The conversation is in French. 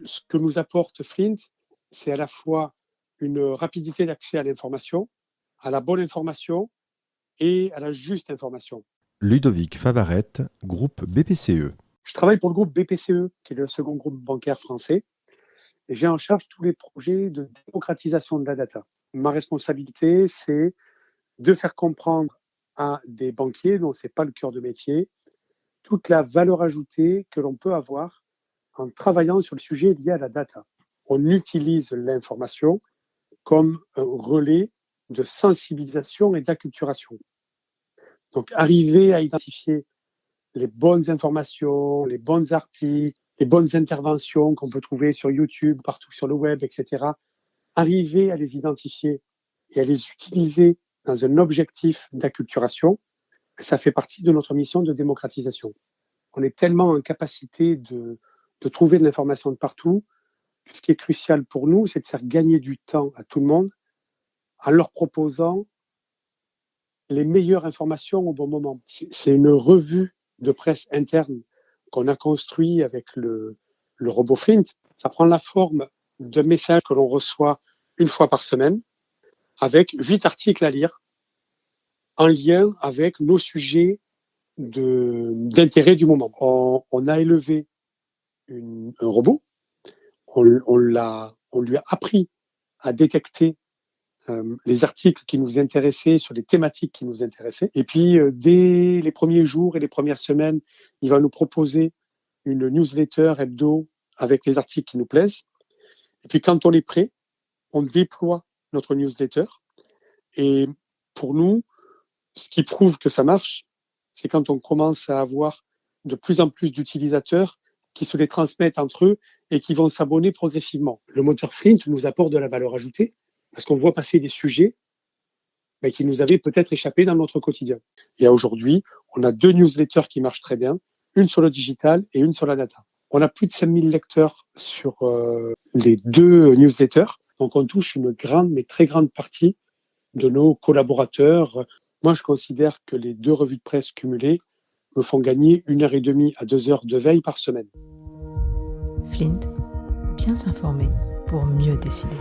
Ce que nous apporte Flint, c'est à la fois une rapidité d'accès à l'information, à la bonne information et à la juste information. Ludovic Favarette, groupe BPCE. Je travaille pour le groupe BPCE, qui est le second groupe bancaire français, et j'ai en charge tous les projets de démocratisation de la data. Ma responsabilité, c'est de faire comprendre à des banquiers dont ce n'est pas le cœur de métier toute la valeur ajoutée que l'on peut avoir en travaillant sur le sujet lié à la data. On utilise l'information comme un relais de sensibilisation et d'acculturation. Donc, arriver à identifier les bonnes informations, les bons articles, les bonnes interventions qu'on peut trouver sur YouTube, partout sur le web, etc. Arriver à les identifier et à les utiliser dans un objectif d'acculturation, ça fait partie de notre mission de démocratisation. On est tellement en capacité de trouver de l'information de partout. Ce qui est crucial pour nous, c'est de faire gagner du temps à tout le monde en leur proposant les meilleures informations au bon moment. C'est une revue de presse interne qu'on a construit avec le robot Flint. Ça prend la forme de messages que l'on reçoit une fois par semaine, avec 8 articles à lire en lien avec nos sujets d'intérêt du moment. On a élevé un robot, on lui a appris à détecter les articles qui nous intéressaient, sur les thématiques qui nous intéressaient. Et puis, dès les premiers jours et les premières semaines, il va nous proposer une newsletter hebdo avec les articles qui nous plaisent. Et puis, quand on est prêt, on déploie notre newsletter. Et pour nous, ce qui prouve que ça marche, c'est quand on commence à avoir de plus en plus d'utilisateurs qui se les transmettent entre eux et qui vont s'abonner progressivement. Le moteur Flint nous apporte de la valeur ajoutée parce qu'on voit passer des sujets qui nous avaient peut-être échappé dans notre quotidien. Et aujourd'hui, on a 2 newsletters qui marchent très bien, une sur le digital et une sur la data. On a plus de 5000 lecteurs sur les 2 newsletters, donc on touche une grande, mais très grande partie de nos collaborateurs. Moi, je considère que les 2 revues de presse cumulées me font gagner 1h30 à 2 heures de veille par semaine. Flint, bien s'informer pour mieux décider.